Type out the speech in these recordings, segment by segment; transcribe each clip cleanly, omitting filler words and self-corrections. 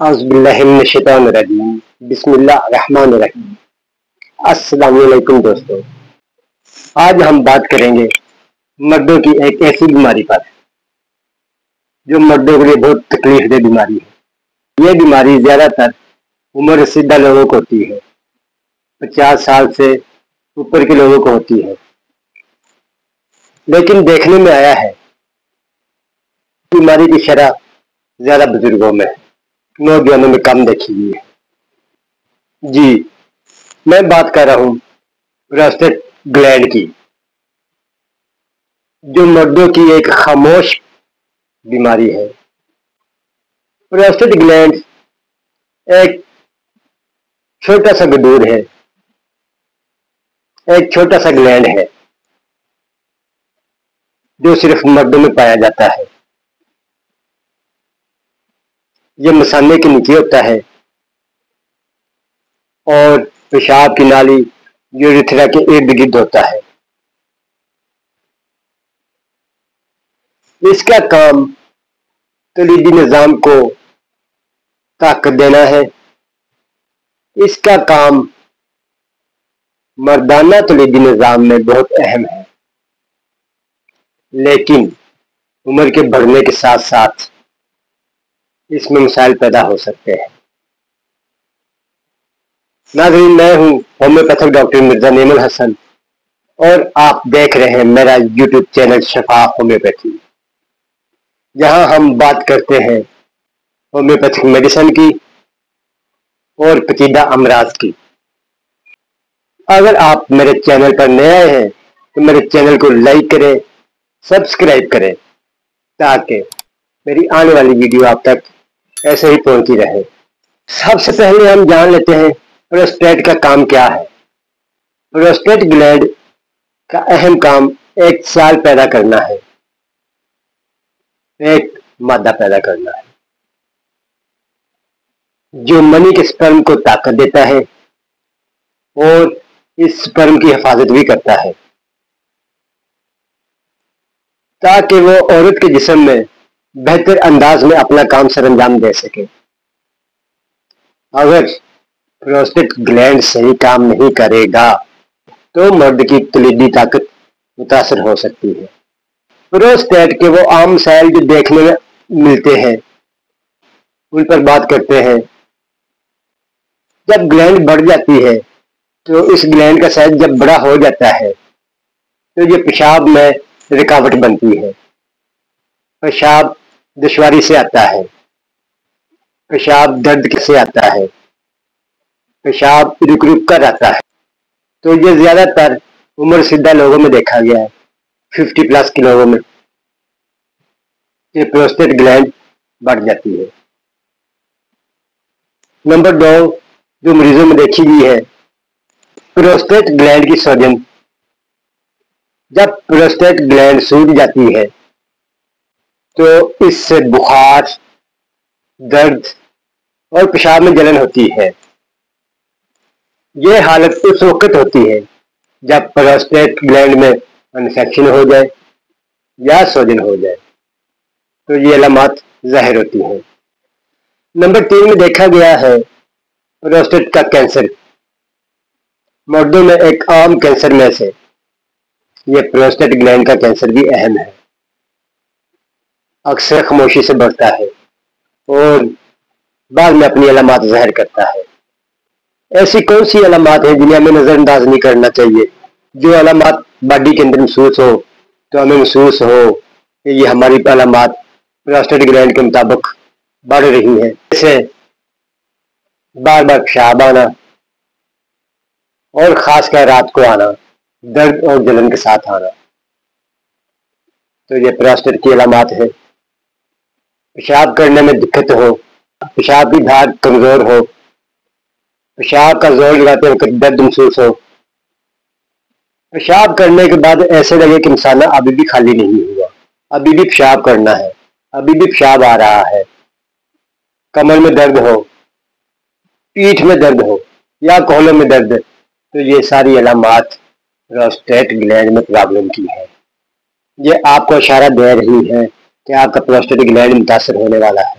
औज़ुबिल्लाहिमिनश्शैतानिर्रजीम बिस्मिल्लाहिर्रहमानिर्रहीम। अस्सलाम वालेकुम दोस्तों, आज हम बात करेंगे मर्दों की एक ऐसी बीमारी पर जो मर्दों के लिए बहुत तकलीफदेह बीमारी है। यह बीमारी ज्यादातर उम्र रसीदा लोगों को होती है, 50 साल से ऊपर के लोगों को होती है। लेकिन देखने में आया है बीमारी की शरह ज्यादा बुजुर्गों में, नौजवानों में कम देखी गई है। जी, मैं बात कर रहा हूँ प्रोस्टेट ग्लैंड की, जो मर्दों की एक खामोश बीमारी है। प्रोस्टेट ग्लैंड एक छोटा सा गदूर है, एक छोटा सा ग्लैंड है जो सिर्फ मर्दों में पाया जाता है। यह मसाने के नीचे होता है और पेशाब की नाली यूरेथ्रा के इर्द गिर्द होता है। इसका काम कलीदी निजाम को ताकत देना है। इसका काम मर्दाना कलीदी निजाम में बहुत अहम है, लेकिन उम्र के बढ़ने के साथ साथ इसमें मसाइल पैदा हो सकते हैं। नाज़रीन, मैं हूं होम्योपैथिक डॉक्टर मिर्जा नेमुल हसन और आप देख रहे हैं मेरा यूट्यूब चैनल शफा होम्योपैथी, जहां हम बात करते हैं होम्योपैथिक मेडिसिन की और पेचीदा अमराज की। अगर आप मेरे चैनल पर नए आए हैं तो मेरे चैनल को लाइक करें, सब्सक्राइब करें, ताकि मेरी आने वाली वीडियो आप तक ऐसे ही पहुंचती रहे। सबसे पहले हम जान लेते हैं प्रोस्टेट का काम क्या है। प्रोस्टेट ग्लैंड का अहम काम एक साल पैदा करना है, एक मादा पैदा करना है जो मनी के स्पर्म को ताकत देता है और इस स्पर्म की हिफाजत भी करता है, ताकि वो औरत के जिस्म में बेहतर अंदाज में अपना काम सरअंजाम दे सके। अगर प्रोस्टेट ग्लैंड सही काम नहीं करेगा तो मर्द की कलीदी ताकत मुतासर हो सकती है। प्रोस्टेट के वो आम मसाइल जो देखने में मिलते हैं उन पर बात करते हैं। जब ग्लैंड बढ़ जाती है तो इस ग्लैंड का साइज जब बड़ा हो जाता है तो ये पेशाब में रुकावट बनती है। पेशाब दुश्वारी से आता है, पेशाब दर्द से आता है, पेशाब रुक रुक कर आता है। तो ये ज्यादातर उम्र रसीदा लोगों में देखा गया है, 50+ के लोगों में ये प्रोस्टेट ग्लैंड बढ़ जाती है। नंबर 2 जो मरीजों में देखी गई है, प्रोस्टेट ग्लैंड की सूजन। जब प्रोस्टेट ग्लैंड सूज जाती है तो इससे बुखार, दर्द और पेशाब में जलन होती है। यह हालत उस वक्त होती है जब प्रोस्टेट ग्लैंड में इन्फेक्शन हो जाए या सूजन हो जाए, तो ये अलामत ज़ाहिर होती है। नंबर 3 में देखा गया है प्रोस्टेट का कैंसर। मर्दों में एक आम कैंसर में से यह प्रोस्टेट ग्लैंड का कैंसर भी अहम है। अक्सर खामोशी से बढ़ता है और बाद में अपनी अलामत ज़ाहिर करता है। ऐसी कौन सी अलामत है जिन्हें हमें नज़रअंदाज नहीं करना चाहिए? जो अलामत बॉडी के अंदर महसूस हो तो हमें महसूस हो कि ये हमारी अलामत प्रोस्टेट ग्लैंड के मुताबिक बढ़ रही है, जैसे बार बार पेशाब आना और खासकर रात को आना, दर्द और जलन के साथ आना, तो ये प्रोस्टेट की अलामत है। पेशाब करने में दिक्कत हो, पेशाब की धार कमजोर हो, पेशाब का जोर लगाते वक्त दर्द महसूस हो, पेशाब करने के बाद ऐसे लगे कि मसाना अभी भी खाली नहीं हुआ, अभी भी पेशाब करना है, अभी भी पेशाब आ रहा है, कमर में दर्द हो, पीठ में दर्द हो या कोहलों में दर्द, तो ये सारी अलामत प्रोस्टेट ग्लैंड में प्रॉब्लम की है। ये आपको इशारा दे रही है कि आपका प्रोस्टेट ग्लैंड मुतासर होने वाला है।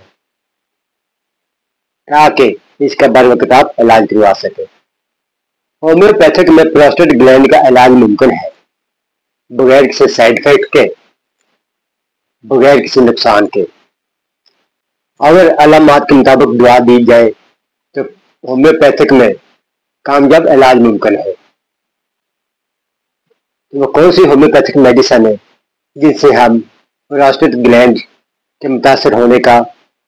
ताकि इसका बर वक्त आप इलाज करवा सके। होम्योपैथिक में प्रोस्टेट ग्लैंड का इलाज मुमकिन है बगैर किसी साइड इफेक्ट के, बगैर किसी नुकसान के। अगर अलामात के मुताबिक दवा दी जाए तो होम्योपैथिक में कामयाब इलाज मुमकिन है। तो वो कौन सी होम्योपैथिक मेडिसिन है जिनसे हम प्रोस्टेट ग्लैंड के मुतासर होने का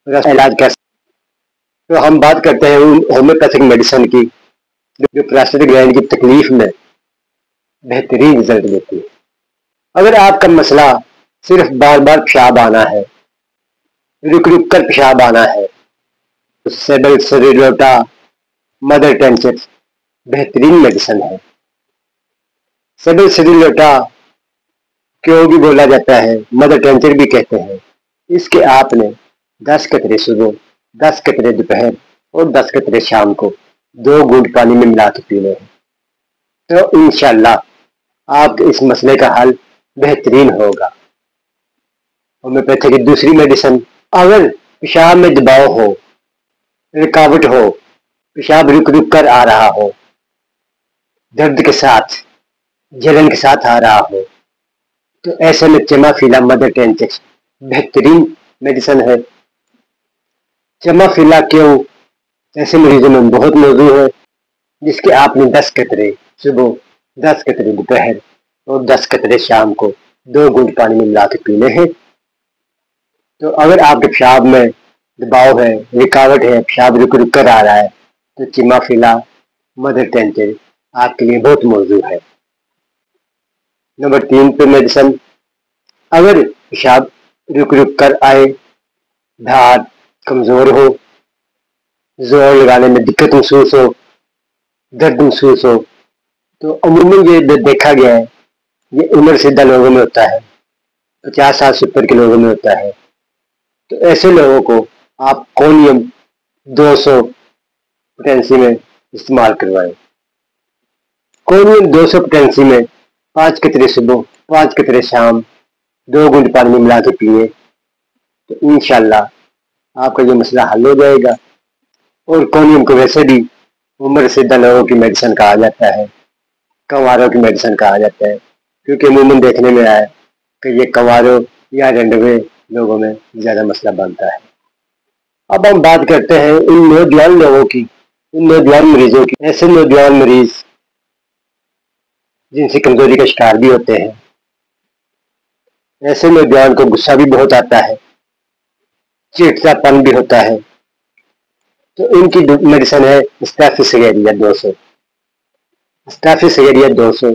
इलाज कर सकते। तो हम बात करते हैं उन होम्योपैथिक मेडिसिन की जो प्रोस्टेट ग्लैंड की तकलीफ में बेहतरीन रिजल्ट देती है। अगर आपका मसला सिर्फ बार बार पेशाब आना है, रुक रुक कर पेशाब आना है, तो सेबल सेरिडोटा मदर टेंचर बेहतरीन मेडिसिन है। सेबल सेरिडोटा क्यों भी बोला जाता है, मदर टेंचर भी कहते हैं। इसके आपने 10 कतरे सुबह, 10 कतरे दोपहर और 10 कतरे शाम को 2 घूंट पानी में मिला के पीने हैं। तो इंशाल्लाह आपके इस मसले का हल बेहतरीन होगा। होम्योपैथी की दूसरी मेडिसिन, अगर पेशाब में दबाव हो, रुकावट हो, पेशाब रुक रुक कर आ रहा हो, दर्द के साथ, जलन के साथ आ रहा हो, तो ऐसे में चमाफिला मदर टेंचर बेहतरीन मेडिसिन है। चमाफिला क्यों ऐसे मरीजों में बहुत मौजूद है, जिसके आपने 10 कतरे सुबह, 10 कतरे दोपहर और 10 कतरे शाम को 2 घूंट पानी में मिला के पीने हैं। तो अगर आपके पेशाब में दबाव है, रुकावट है, पेशाब रुक रुक कर आ रहा है, तो चिमाफिला मदर टेंचर आपके लिए बहुत मौजूद है। नंबर 3 पे मेडिसिन, अगर पेशाब रुक रुक कर आए, धार कमजोर हो, जोर लगाने में दिक्कत महसूस हो, दर्द महसूस हो, तो अमूमन ये देखा गया है ये उम्र सीधा लोगों में होता है, 50 साल से ऊपर के लोगों में होता है। तो ऐसे लोगों को आप कोनियम 200 पोटेंसी में इस्तेमाल करवाएं। कोनियम 200 पोटेंसी में 5 कतरे सुबह, 5 कतरे शाम 2 घूंट पानी में मिला के पिए, तो इंशाल्लाह आपका ये मसला हल हो जाएगा। और कोनियम को वैसे भी उम्र सीधा लोगों की मेडिसिन कहा जाता है, कंवारों की मेडिसिन कहा जाता है, क्योंकि अमूमन देखने में आया कि ये कंवारों या रंडवे लोगों में ज्यादा मसला बनता है। अब हम बात करते हैं उन नौजवान लोगों की, उन नौजवान मरीजों की। ऐसे नौजवान मरीज जिनसे कमजोरी का शिकार भी होते हैं, ऐसे नौजवान को गुस्सा भी बहुत आता है, चिड़चिड़ापन भी होता है, तो इनकी मेडिसिन है स्टैफिसगेरिया 200। स्टैफिसगेरिया 200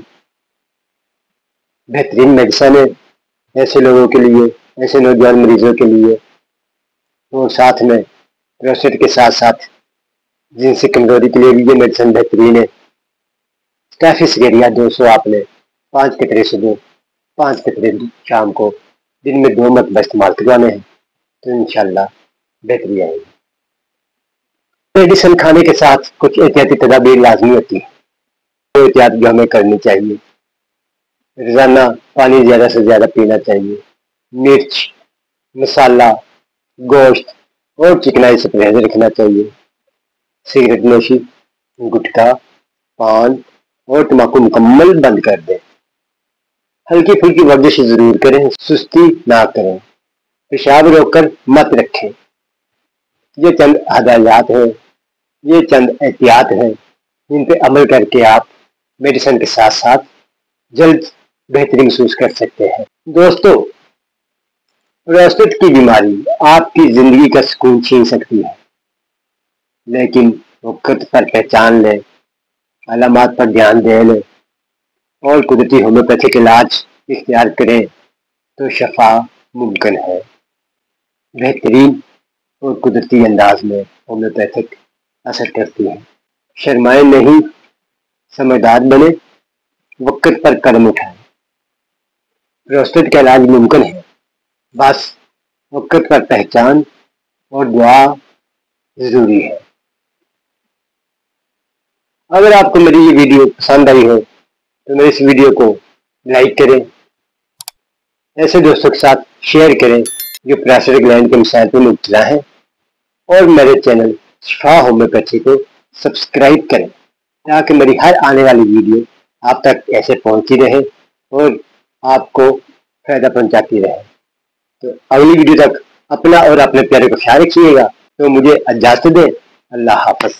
बेहतरीन मेडिसिन है ऐसे लोगों के लिए, ऐसे नौजवान मरीजों के लिए। और साथ में प्रोस्टेट के साथ साथ जिनसे कमजोरी के लिए भी ये मेडिसिन बेहतरीन है। स्टैफिसगेरिया 200 आपने 5 कतरे सुबह, 5 कतरे शाम को दिन में 2 मरतबा इस्तेमाल करवाने हैं, तो इंशाल्लाह बेहतरी आएगी। मेडिसिन खाने के साथ कुछ एहतियाती तदाबीर लाजमी होती है, तो एहतियात भी हमें करनी चाहिए। रोजाना पानी ज्यादा से ज्यादा पीना चाहिए। मिर्च, मसाला, गोश्त और चिकनाई से परहेज रखना चाहिए। सिगरेट नोशी, गुटखा, पान और तम्बाकू मुकम्मल बंद कर दें। हल्की फुल्की वर्जिश जरूर करें, सुस्ती ना करें। पेशाब रोककर मत रखें। ये चंद हदायत है, ये चंद एहतियात हैं, इन पे अमल करके आप मेडिसिन के साथ साथ जल्द बेहतरी महसूस कर सकते हैं। दोस्तों, प्रोस्टेट की बीमारी आपकी जिंदगी का सुकून छीन सकती है, लेकिन वक्त पर पहचान लें, अलामात पर ध्यान दें और कुदरती होम्योपैथिक इलाज इख्तियार करें तो शफा मुमकिन है। बेहतरीन और कुदरती अंदाज में होम्योपैथिक असर करती है। शर्माएं नहीं, समझदार बने, वक्त पर कदम उठाएं। प्रोस्टेट का इलाज मुमकिन है, बस वक्त पर पहचान और दुआ जरूरी है। अगर आपको मेरी ये वीडियो पसंद आई हो तो मेरे इस वीडियो को लाइक करें, ऐसे दोस्तों के साथ शेयर करें जो प्रोस्टेट ग्लैंड के मसाइल पर मुब्तला हैं, और मेरे चैनल शिफा होम्योपैथी को सब्सक्राइब करें ताकि मेरी हर आने वाली वीडियो आप तक ऐसे पहुंचती रहे और आपको फायदा पहुंचाती रहे। तो अगली वीडियो तक अपना और अपने प्यारे को ख्याल रखिएगा। तो मुझे इजाजत दें। अल्लाह हाफ़िज़।